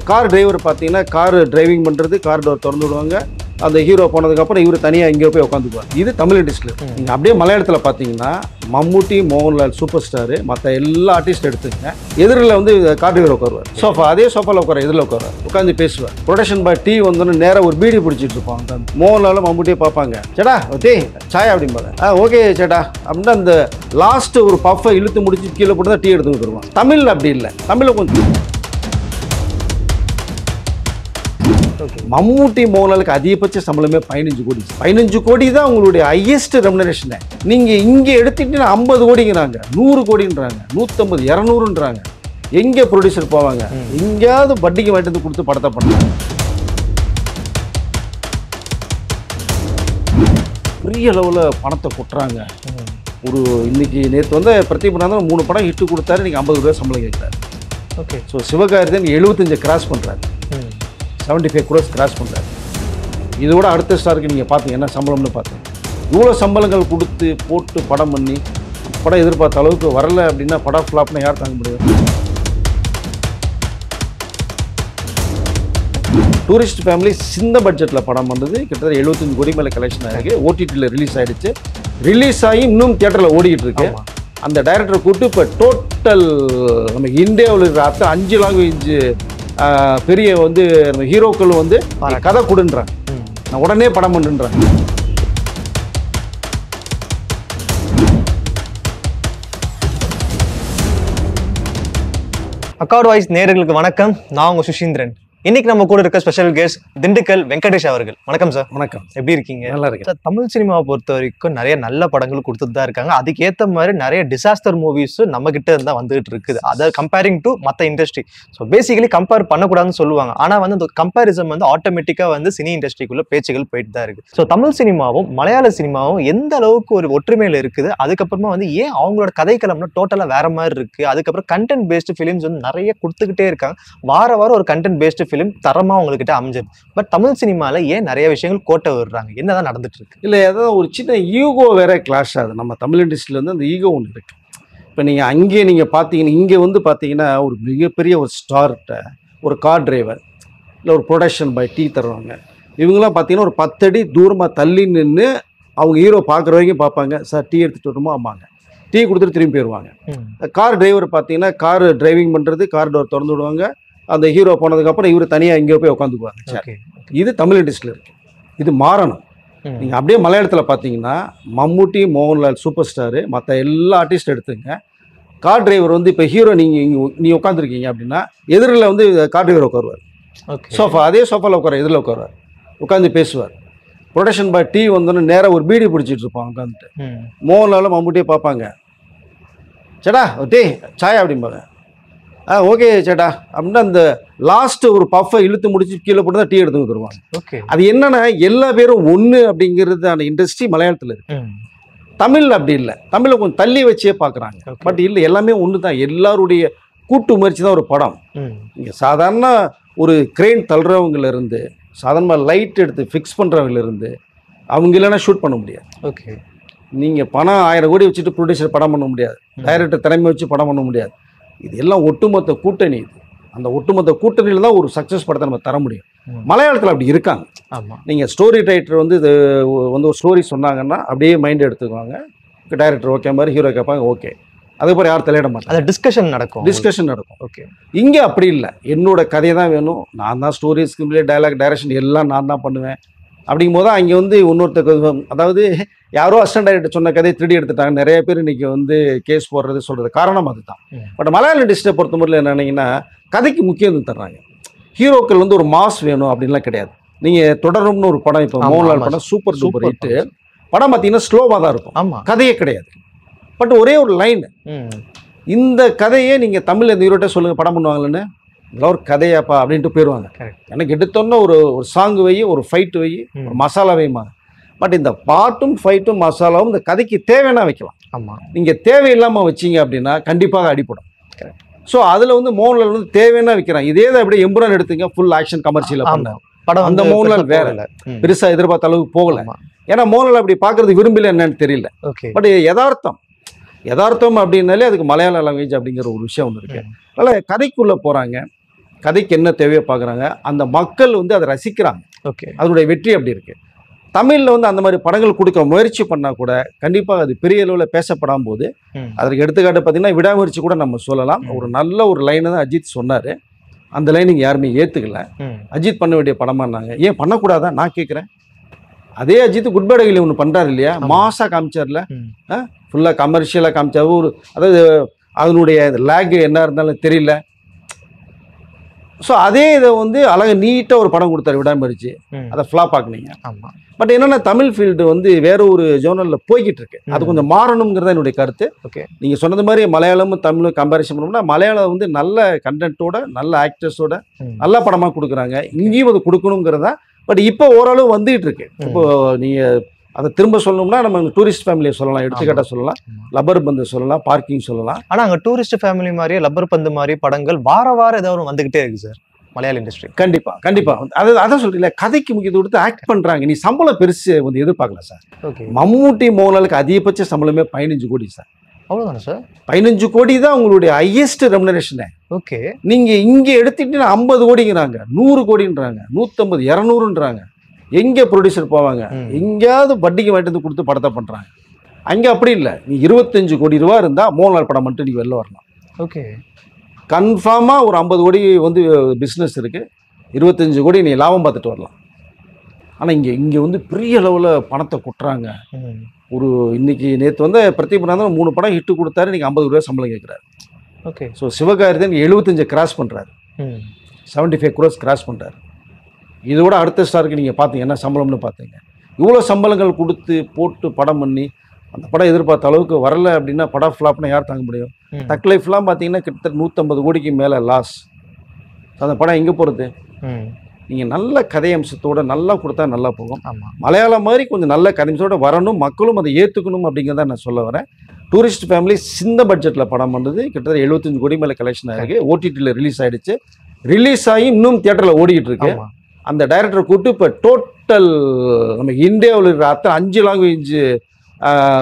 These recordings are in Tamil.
கார் டிரைவர் பார்த்தீங்கன்னா கார் டிரைவிங் பண்ணுறது, கார் டோர் திறந்து விடுவாங்க. அந்த ஹீரோ போனதுக்கப்புறம் இவர் தனியாக இங்கே போய் உட்காந்துக்குவார். இது தமிழ் இண்டஸ்ட்ரியில். நீங்கள் அப்படியே மலையாளத்தில் பார்த்தீங்கன்னா மம்முட்டி, மோகன்லால் சூப்பர் ஸ்டாரு, மற்ற எல்லா ஆர்டிஸ்ட் எடுத்துங்க. எதிரில் வந்து கார் டிரைவர் உட்காருவார். சோஃபா, அதே சோஃபாவில் உட்கார, எதிரில் உட்காருவார், உட்காந்து பேசுவார். ப்ரொடக்ஷன் பாய் டீ வந்தோன்னு நேராக ஒரு பீடி பிடிச்சிட்டு இருப்பாங்க. மோகன்லாலும் மம்முட்டியே பார்ப்பாங்க. சேடா டே சாயா அப்படிம்பாங்க. ஓகே சேட்டா அப்படின்னா அந்த லாஸ்ட்டு ஒரு பஃபை இழுத்து முடிச்சு கீழே போட்டு தான் டீ எடுத்து கொடுத்துருவாங்க. தமிழில் அப்படி இல்லை. தமிழில் கொஞ்சம் மம்முட்டி, மோகன்லாலுக்கு அதிகபட்ச சம்பளமே 15 கோடி. 15 கோடி தான் உங்களுடைய ஹையஸ்ட் ரெமுனரேஷனே. நீங்கள் இங்கே எடுத்துக்கிட்டீங்கன்னா 50 கோடிங்கிறாங்க, 100 கோடின்றாங்க, 150, 200ன்றாங்க. எங்கே ப்ரொடியூசர் போவாங்க? எங்கேயாவது வட்டிக்கு வாங்கிட்டு வந்து கொடுத்து படத்தை பண்ணுறாங்க. பெரிய அளவில் பணத்தை கொட்டுறாங்க. ஒரு இன்னைக்கு நேற்று வந்து பிரதீபநாதன் 3 படம் ஹிட்டு கொடுத்தாரு. இன்றைக்கி 50 ரூபா சம்பளம் கேட்குறாரு. ஓகே. ஸோ சிவகார்த்திகேயன் 75 கிராஸ் பண்ணுறாரு, 75 crores கிராஸ் பண்ணுறாரு. இதோட அடுத்த ஸ்டாருக்கு நீங்கள் பார்த்தீங்க என்ன சம்பளம்னு பார்த்தீங்க. இவ்வளோ சம்பளங்கள் கொடுத்து போட்டு படம் பண்ணி படம் எதிர்பார்த்த அளவுக்கு வரலை அப்படின்னா படம் ஃப்ளாப்னா யார் தாங்க முடியும்? டூரிஸ்ட் ஃபேமிலி சின்ன பட்ஜெட்டில் படம் பண்ணுறது கிட்டத்தட்ட 75 கோடி மேலே கலெக்ஷன் ஆகிருக்கு. ஓடிடியில் ரிலீஸ் ஆகிடுச்சு. ரிலீஸ் ஆகி இன்னும் தியேட்டரில் ஓடிக்கிட்டு இருக்கு. அந்த டைரக்டரை கூப்பிட்டு இப்போ டோட்டல் நம்ம இந்தியாவில் இருக்கிற 5 லாங்குவேஜ் பெரிய வந்து ஹீரோக்கள் வந்து கதை கொடுன்றாங்க. நான் உடனே படம் பண்ணுன்றாங்க. அக்கார்ட் வாய்ஸ் நேயர்களுக்கு வணக்கம். நான் உங்க சுஷீந்திரன். இன்னைக்கு நம்ம கூட இருக்க ஸ்பெஷல் கெஸ்ட் திண்டுக்கல் வெங்கடேஷ் அவர்கள். வணக்கம் சார். வணக்கம். எப்படி இருக்கீங்க? நல்லா இருக்கு சார். தமிழ் சினிமாவை பொறுத்த வரைக்கும் நிறைய நல்ல படங்கள் கொடுத்துட்டு தான் இருக்காங்க. அதுக்கேற்ற மாதிரி நிறைய டிசாஸ்டர் மூவிஸும் நம்ம கிட்ட இருந்தா வந்துகிட்டு இருக்குது. அதை கம்பேரிங் டு மற்ற இண்டஸ்ட்ரி. ஸோ பேசிக்கலி கம்பேர் பண்ணக்கூடாதுன்னு சொல்லுவாங்க. ஆனால் வந்து அந்த கம்பேரிசன் வந்து ஆட்டோமேட்டிக்காக வந்து சினி இண்டஸ்ட்ரிக்குள்ள பேச்சுகள் போயிட்டு தான் இருக்கு. ஸோ தமிழ் சினிமாவும் மலையாள சினிமாவும் எந்த அளவுக்கு ஒரு ஒற்றுமையில இருக்குது, அதுக்கப்புறமா வந்து ஏன் அவங்களோட கதைக்களம்னா டோட்டலாக வேற மாதிரி இருக்கு, அதுக்கப்புறம் கண்டென்ட் பேஸ்டு ஃபிலிம்ஸ் வந்து நிறைய கொடுத்துக்கிட்டே இருக்காங்க. வாரம் ஒரு கண்டென்ட் பேஸ்டு ஃபிலிம் தரமா உங்ககிட்ட அமைஞ்சது. பட் தமிழ் சினிமால ஏன் நிறைய விஷயங்கள் கோட்டை விடுறாங்க? என்னதான் நடந்துட்டு இருக்கு? இல்லை, அதான் ஒரு சின்ன ஈகோ வேற கிளாஷ் ஆகுது. நம்ம தமிழ் இண்டஸ்ட்ரியில் வந்து அந்த ஈகோ ஒன்று இருக்கு. இப்போ நீங்கள் அங்கேயே நீங்கள் பார்த்தீங்கன்னா இங்கே வந்து பார்த்தீங்கன்னா ஒரு மிகப்பெரிய ஒரு ஸ்டார்கிட்ட ஒரு கார் டிரைவர் இல்லை ஒரு ப்ரொடக்ஷன் பாய் டீ தருவாங்க. இவங்களாம் பார்த்தீங்கன்னா ஒரு 10 அடி தூரமாக தள்ளி நின்று அவங்க ஹீரோ பார்க்குற வரைக்கும் பார்ப்பாங்க. சார் டீ எடுத்துகிட்டு வரணுமோ? ஆமாங்க. டீ கொடுத்துட்டு திரும்பி போயிடுவாங்க. கார் டிரைவர் பார்த்தீங்கன்னா கார் டிரைவிங் பண்ணுறது, கார் டோர் திறந்து விடுவாங்க. அந்த ஹீரோ போனதுக்கப்புறம் இவர் தனியாக இங்கே போய் உட்காந்துக்குவாங்க. இது தமிழ் இண்டஸ்ட்ரியில் இருக்குது. இது மாறணும். நீங்கள் அப்படியே மலையாளத்தில் பார்த்தீங்கன்னா மம்முட்டி, மோகன்லால் சூப்பர் ஸ்டாரு, மற்ற எல்லா ஆர்டிஸ்ட் எடுத்துங்க. கார் டிரைவர் வந்து இப்போ ஹீரோ நீங்கள் உட்காந்துருக்கீங்க அப்படின்னா எதிரில் வந்து கார் டிரைவர் உட்காருவார். சோஃபா, அதே சோஃபாவில் உட்கார, எதிரில் உட்காருவார், உட்காந்து பேசுவார். ப்ரொடக்ஷன் பாய் டீ வந்தோன்னு நேராக ஒரு பீடி பிடிச்சிட்டு இருப்பாங்க உட்காந்துட்டு. மோகன்லாலும் மம்முட்டியே பார்ப்பாங்க. சேடா டே சாயா அப்படிம்பாங்க. ஓகே சேட்டா அப்படின்னா அந்த லாஸ்ட்டு ஒரு பஃபை இழுத்து முடிச்சு கீழே போட்டு தான் டீ எடுத்து கொடுத்துருவாங்க. அது என்னன்னா எல்லா பேரும் ஒன்று அப்படிங்கிறது அந்த இண்டஸ்ட்ரி மலையாளத்தில் இருக்கு. தமிழ் அப்படி இல்லை. தமிழில் கொஞ்சம் தள்ளி வச்சே பார்க்குறாங்க. பட் இல்லை, எல்லாமே ஒன்று தான். எல்லாருடைய கூட்டு முயற்சி தான் ஒரு படம். இங்கே சாதாரண ஒரு கிரெயின் தள்ளுறவங்களிருந்து, சாதாரணமாக லைட் எடுத்து ஃபிக்ஸ் பண்ணுறவங்களிருந்து அவங்க இல்லைன்னா ஷூட் பண்ண முடியாது. ஓகே. நீங்கள் பணம் 1000 கோடி வச்சுட்டு ப்ரொடியூசர் படம் பண்ண முடியாது, டைரக்டர் திறமை வச்சு படம் பண்ண முடியாது. இது எல்லாம் ஒட்டுமொத்த கூட்டணி. இது அந்த ஒட்டுமொத்த கூட்டணியில் தான் ஒரு சக்ஸஸ் படத்தை நம்ம தர முடியும். மலையாளத்தில் அப்படி இருக்காங்க. நீங்கள் ஸ்டோரி ரைட்டர் வந்து இது வந்து ஒரு ஸ்டோரி சொன்னாங்கன்னா அப்படியே மைண்ட் எடுத்துக்குவாங்க. டைரக்டர் ஓகே மாதிரி ஹீரோ கேட்பாங்க, ஓகே. அதுக்கப்புறம் யாரும் தலையிட மாட்டாங்க. டிஸ்கஷன் நடக்கும். ஓகே. இங்கே அப்படி இல்லை. என்னோட கதையை தான் வேணும், நான் தான் ஸ்டோரி, ஸ்கிரிப்ட், டைலாக், டைரக்ஷன் எல்லாம் நான் தான் பண்ணுவேன். அப்படிங்கும் போது அங்கே வந்து இன்னொருத்தருக்கு, அதாவது யாரோ அசிஸ்டன்ட் டைரக்டர் சொன்ன கதையை 3D எடுத்துட்டாங்க. நிறைய பேர் இன்றைக்கி வந்து கேஸ் போடுறது சொல்கிறது காரணம் அதுதான். பட் மலையாள இண்டஸ்ட்ரியை பொறுத்த முறையில் என்னன்னீங்கன்னா கதைக்கு முக்கியத்துவம் தர்றாங்க. ஹீரோக்கள் வந்து ஒரு மாஸ் வேணும் அப்படின்லாம் கிடையாது. நீங்கள் தொடரும்னு ஒரு படம், இப்போ மோகன்லால் படம் சூப்பர் டூப்பர் ஹிட்டு படம். பார்த்தீங்கன்னா ஸ்லோவாக தான் இருக்கும், கதையே கிடையாது. பட் ஒரே ஒரு லைன், இந்த கதையே நீங்கள் தமிழில் இந்த ஹீரோட்டே சொல்லுங்கள் படம் பண்ணுவாங்களேன்னு, இதெல்லாம் ஒரு கதையாப்பா அப்படின்ட்டு போயிடுவாங்க. எனக்கு எடுத்தோன்னா ஒரு சாங் வை, ஒரு ஃபைட்டு வை, ஒரு மசாலா வைமாங்க. பட் இந்த பாட்டும் ஃபைட்டும் மசாலாவும் இந்த கதைக்கு தேவைன்னா வைக்கலாம். நீங்கள் தேவையில்லாமல் வச்சிங்க அப்படின்னா கண்டிப்பாக அடிப்படும். ஸோ அதில் வந்து மோகன்லால் வந்து தேவைன்னா வைக்கிறான். இதே தான் அப்படியே எம்புரான் எடுத்துங்க, ஃபுல் ஆக்ஷன் கமர்ஷியலாக பண்ண படம். அந்த மோகன்லால் வேற இல்லை, பெருசாக எதிர்பார்த்த அளவுக்கு போகலை. ஏன்னா மோகன்லால் அப்படி பார்க்கறது விரும்பல என்னன்னு தெரியல. பட் யதார்த்தம் அப்படின்னாலே அதுக்கு மலையாள லாங்குவேஜ் அப்படிங்கிற ஒரு விஷயம் ஒன்று இருக்கு. அதனால் கதைக்குள்ளே போகிறாங்க. கதைக்கு என்ன தேவையோ பார்க்குறாங்க, அந்த மக்கள் வந்து அதை ரசிக்கிறாங்க. ஓகே. அதனுடைய வெற்றி அப்படி இருக்கு. தமிழ்ல வந்து அந்த மாதிரி படங்கள் கொடுக்க முயற்சி பண்ணா கூட கண்டிப்பாக அது பெரிய அளவில் பேசப்படாம போது. அதற்கு எடுத்துக்காட்டு பார்த்தீங்கன்னா விடாமுயற்சி கூட நம்ம சொல்லலாம். ஒரு நல்ல ஒரு லைனை தான் அஜித் சொன்னார். அந்த லைன் இங்கே யாருமே ஏற்றுக்கல. அஜித் பண்ண வேண்டிய படமானாங்க, ஏன் பண்ணக்கூடாதா நான் கேட்குறேன். அதே அஜித் குட் பேட் அகிலி ஒன்று பண்ணுறாரு இல்லையா, மாசா காமிச்சார்ல, ஃபுல்லாக கமர்ஷியலாக காமிச்சாரு. ஒரு அதாவது அதனுடைய லேக் என்ன இருந்தாலும் தெரியல. ஸோ அதே இதை வந்து அழகாக நீட்டாக ஒரு படம் கொடுத்தாரு விடாமுயற்சி, அதை ஃப்ளாப் ஆக்குனீங்க. ஆமாம். பட் என்னன்னா தமிழ் ஃபீல்டு வந்து வேற ஒரு ஜோனலில் போய்கிட்டு இருக்கு. அது கொஞ்சம் மாறணுங்கிறத என்னுடைய கருத்து. ஓகே. நீங்கள் சொன்னது மாதிரி மலையாளமும் தமிழும் கம்பேரிசன் பண்ணோம்னா மலையாளம் வந்து நல்ல கண்டென்ட்டோட நல்ல ஆக்டர்ஸோட நல்ல படமாக கொடுக்குறாங்க. இங்கேயும் அது கொடுக்கணுங்கிறதா. பட் இப்போ ஓரளவு வந்துகிட்டு இருக்கு. இப்போ நீங்கள் அதை திரும்ப சொல்லணும்னா நம்ம டூரிஸ்ட் ஃபேமிலியை சொல்லலாம், எடுத்துக்காட்டாக சொல்லலாம், லப்பர் பந்து சொல்லலாம், பார்க்கிங் சொல்லலாம். ஆனால் அங்கே டூரிஸ்ட் ஃபேமிலி மாதிரியே லப்பர் பந்து மாதிரி படங்கள் வாரம் ஏதாவது வந்துகிட்டே இருக்கு சார் மலையாள இண்டஸ்ட்ரி. கண்டிப்பா அதான் சொல்றீங்களா, கதைக்கு முக்கியத்துவம் கொடுத்து ஆக்ட் பண்றாங்க. நீ சம்பளம் பெருசு வந்து எதிர்பார்க்கல சார். ஓகே. மம்முட்டி மோகன்லாலுக்கு அதிகபட்ச சம்பளமே 15 கோடி சார். அவ்வளோதானே சார்? 15 கோடி தான் உங்களுடைய ஹையஸ்ட் ரெமுனரேஷனே. ஓகே. நீங்க இங்க எடுத்துட்டீங்கன்னா 50 கோடிங்கிறாங்க, 100 கோடின்றாங்க, 150, 200ன்றாங்க. எங்க ப்ரொடியூசர் போவாங்க? எங்கேயாவது வட்டிக்கு வாங்கிட்டு வந்து கொடுத்து படத்தை பண்றாங்க. அங்க அப்படி இல்லை. நீ 25 கோடி ரூபா இருந்தா மோகன்லால் படம் மட்டும் நீ வெளில வரலாம். ஓகே. கன்ஃபார்மாக ஒரு 50 கோடி வந்து பிஸ்னஸ் இருக்குது, 25 கோடி நீ லாபம் பார்த்துட்டு வரலாம். ஆனால் இங்கே வந்து பெரிய அளவில் பணத்தை கொட்டுறாங்க. ஒரு இன்னைக்கு நேற்று வந்து பிரதீபநாதன் 3 படம் ஹிட்டு கொடுத்தாரு, இன்றைக்கி 50 ரூபா சம்பளம் கேட்குறாரு. ஓகே. ஸோ சிவகார்த்திகேயன் 75 கிராஸ் பண்ணுறாரு, 75 crores கிராஸ் பண்ணுறாரு. இதோட அடுத்த ஸ்டாருக்கு நீங்கள் பார்த்தீங்க என்ன சம்பளம்னு பார்த்தீங்க. இவ்வளோ சம்பளங்கள் கொடுத்து போட்டு படம் பண்ணி அந்த படம் எதிர்பார்த்த அளவுக்கு வரல அப்படின்னா படம் ஃப்ளாப்னா யார் தாங்க முடியும்? தக் லைஃப்லாம் பார்த்தீங்கன்னா கிட்டத்தட்ட 150 கோடிக்கு மேலே லாஸ். அந்த படம் எங்கே போகிறது? நீங்கள் நல்ல கதை அம்சத்தோடு நல்லா கொடுத்தா நல்லா போகும். மலையாளம் மாதிரி கொஞ்சம் நல்ல கதை அம்சத்தோடு வரணும், மக்களும் அதை ஏற்றுக்கணும் அப்படிங்கிறத நான் சொல்ல வரேன். டூரிஸ்ட் ஃபேமிலி சின்ன பட்ஜெட்டில் படம் பண்ணுறது கிட்டத்தட்ட 75 கோடி மேலே கலெக்ஷன் ஆகிருக்கு. ஓடிடியில் ரிலீஸ் ஆகிடுச்சு. ரிலீஸ் ஆகி இன்னும் தியேட்டரில் ஓடிக்கிட்டு இருக்கு. அந்த டைரக்டரை கூப்பிட்டு இப்போ டோட்டல் நம்ம இந்தியாவில் இருக்கிற அத்தனை 5 லாங்குவேஜ்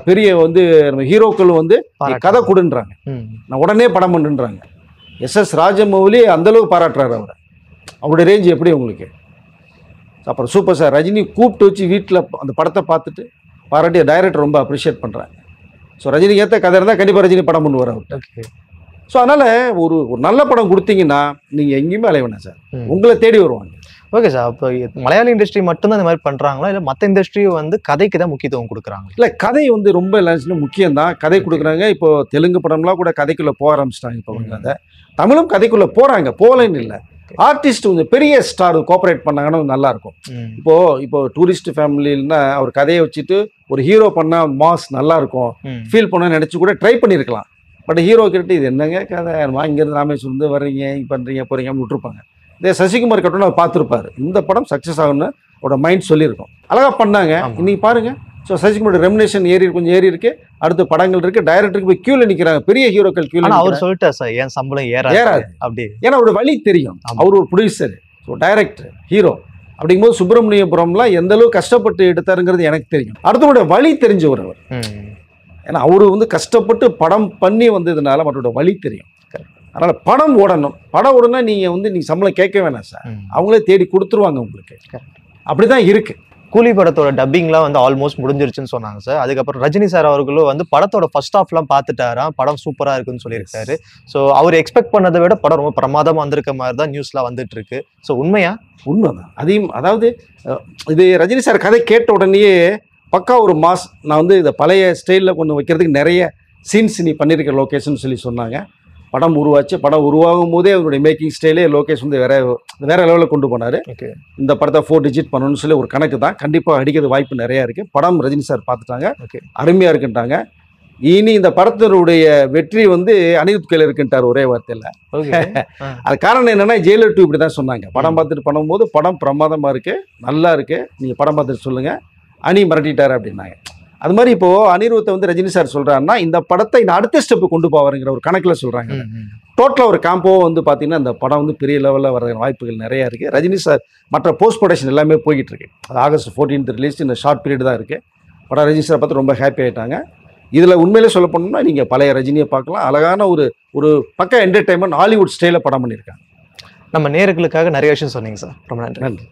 பெரிய வந்து நம்ம ஹீரோக்கள் வந்து கதை கொடுன்றாங்க, நான் உடனே படம் பண்ணுன்றாங்க. எஸ் ராஜமௌலி அந்தளவுக்கு பாராட்டுறாரு அவரை. அவருடைய ரேஞ்ச் எப்படி உங்களுக்கு? அப்புறம் சூப்பர் ஸ்டார் ரஜினி கூப்பிட்டு வச்சு வீட்டில் அந்த படத்தை பார்த்துட்டு பாராட்டி டைரக்டர் ரொம்ப அப்ரிஷியேட் பண்ணுறாங்க. ஸோ ரஜினிக்கு ஏற்ற கதை இருந்தால் கண்டிப்பாக ரஜினி படம் பண்ணுவார் அவர்கிட்ட. ஸோ அதனால் ஒரு நல்ல படம் கொடுத்தீங்கன்னா நீங்கள் எங்கேயுமே அலைய வேணாம் சார், உங்களை தேடி வருவாங்க. Okay sir. அப்போ மலையாள இண்டஸ்ட்ரி மட்டும்தான் இந்த மாதிரி பண்ணுறாங்களா, இல்லை மற்ற இண்டஸ்ட்ரியும் வந்து கதைக்கு தான் முக்கியத்துவம் கொடுக்குறாங்க? இல்லை, கதை வந்து ரொம்ப எல்லாச்சும் முக்கியம் தான், கதை கொடுக்குறாங்க. இப்போ தெலுங்கு படம்லாம் கூட கதைக்குள்ளே போக ஆரம்பிச்சிட்டாங்க. இப்போ வந்து அதை தமிழும் கதைக்குள்ளே போகிறாங்க, போகலன்னு இல்லை. ஆர்டிஸ்ட் கொஞ்சம் பெரிய ஸ்டார் கோஆப்ரேட் பண்ணாங்கன்னா நல்லாயிருக்கும். இப்போ டூரிஸ்ட் ஃபேமிலின்னா அவர் கதையை வச்சுட்டு ஒரு ஹீரோ பண்ணால் மாஸ் நல்லாயிருக்கும் ஃபீல் பண்ண நினச்சி கூட ட்ரை பண்ணியிருக்கலாம். பட் ஹீரோ கிட்ட இது என்னங்க கதை, இங்கேருந்து ராமேஸ்வரம் வர்றீங்க பண்ணுறீங்க போகிறீங்கன்னு விட்டுருப்பாங்க. இதே சசிகுமார் கட்டணும் அவர் பார்த்துருப்பாரு, இந்த படம் சக்ஸஸ் ஆகும்னு அவரோட மைண்ட் சொல்லியிருக்கோம். அழகாக பண்ணாங்க. இன்னைக்கு பாருங்க, ஸோ சசிகுமாரோட ரெமுனேஷன் கொஞ்சம் ஏறி இருக்கு, அடுத்த படங்கள் இருக்கு, டைரக்டருக்கு போய் கியூல நிற்கிறாங்க, பெரிய ஹீரோக்கள் கியூல. அவர் சொல்லிட்டார் சார், ஏன் சம்பளம் ஏறாது அப்படி, ஏன்னா அவரோட வழி தெரியும். அவர் ஒரு ப்ரொடியூசர், ஸோ டைரக்டர், ஹீரோ அப்படிங்கும்போது சுப்பிரமணியபுரம்லாம் எந்த அளவுக்கு கஷ்டப்பட்டு எடுத்தாருங்கிறது எனக்கு தெரியும். அடுத்தவருடைய வழி தெரிஞ்சவர் அவர். ஏன்னா அவரு வந்து கஷ்டப்பட்டு படம் பண்ணி வந்ததுனால அவரோட வழி தெரியும். அதனால் படம் ஓடணும். படம் ஓடனா நீங்கள் சம்பளம் கேட்க வேணாம் சார், அவங்களே தேடி கொடுத்துருவாங்க உங்களுக்கு. அப்படி தான் இருக்குது. கூலி படத்தோட டப்பிங்லாம் வந்து ஆல்மோஸ்ட் முடிஞ்சிருச்சுன்னு சொன்னாங்க சார். அதுக்கப்புறம் ரஜினி சார் அவர்களும் வந்து படத்தோட ஃபர்ஸ்ட் ஹாஃப்லாம் பார்த்துட்டாராம், படம் சூப்பராக இருக்குன்னு சொல்லியிருக்காரு. ஸோ அவர் எக்ஸ்பெக்ட் பண்ணதை விட படம் ரொம்ப பிரமாதமாக வந்திருக்க மாதிரி தான் நியூஸ்லாம் வந்துட்டு இருக்கு. ஸோ உண்மைதான். அதையும் அதாவது இது ரஜினி சார் கதை கேட்ட உடனேயே பக்கா ஒரு மாஸ், நான் வந்து இதை பழைய ஸ்டைலில் கொண்டு வைக்கிறதுக்கு நிறைய சீன்ஸ் நீ பண்ணியிருக்க லோகேஷன் சொல்லி சொன்னாங்க. படம் உருவாச்சு. படம் உருவாகும் போதே அவருடைய மேக்கிங் ஸ்டைலே லோகேஷ் வந்து வேற லெவலில் கொண்டு போனார். இந்த படத்தை 4 டிஜிட் பண்ணணும்னு சொல்லி ஒரு கணக்கு தான். கண்டிப்பாக அடிக்கிறது வாய்ப்பு நிறையா இருக்குது. படம் ரஜினி சார் பார்த்துட்டாங்க, அருமையாக இருக்குன்ட்டாங்க. இனி இந்த படத்தினுடைய வெற்றி வந்து அனிருத் கையில் இருக்குன்ட்டார் ஒரே வார்த்தையில். அது காரணம் என்னன்னா ஜெயிலர் 2 இப்படி தான் சொன்னாங்க. படம் பார்த்துட்டு பண்ணும்போது படம் பிரமாதமாக இருக்குது, நல்லா இருக்குது, நீங்கள் படம் பார்த்துட்டு சொல்லுங்கள், அனி மிரட்டிட்டார் அப்படின்னாங்க. அது மாதிரி இப்போ அனிருத்தை வந்து ரஜினி சார் சொல்றாருன்னா இந்த படத்தை அடுத்த ஸ்டெப்பு கொண்டு போவாருங்கிற ஒரு கணக்கில் சொல்றாங்க. டோட்டலாக ஒரு காம்போ வந்து பார்த்தீங்கன்னா இந்த படம் வந்து பெரிய லெவலில் வர வாய்ப்புகள் நிறையா இருக்குது. ரஜினி சார் மற்ற போஸ்ட் ப்ரொடக்ஷன் எல்லாமே போய்கிட்டு இருக்கு. அது August 14th ரிலீஸ், இந்த ஷார்ட் பீரியட் தான் இருக்குது. படம் ரஜினி சார் பார்த்து ரொம்ப ஹாப்பி ஆகிட்டாங்க. இதில் உண்மையிலே சொல்ல போனோம்னா நீங்கள் பழைய ரஜினியை பார்க்கலாம். அழகான ஒரு பக்க என்டர்டைன்மெண்ட் ஹாலிவுட் ஸ்டைலில் படம் பண்ணியிருக்காங்க. நம்ம நேயர்களுக்காக நிறைய விஷயம் சொன்னீங்க சார். ரொம்ப நன்றி. நன்றி.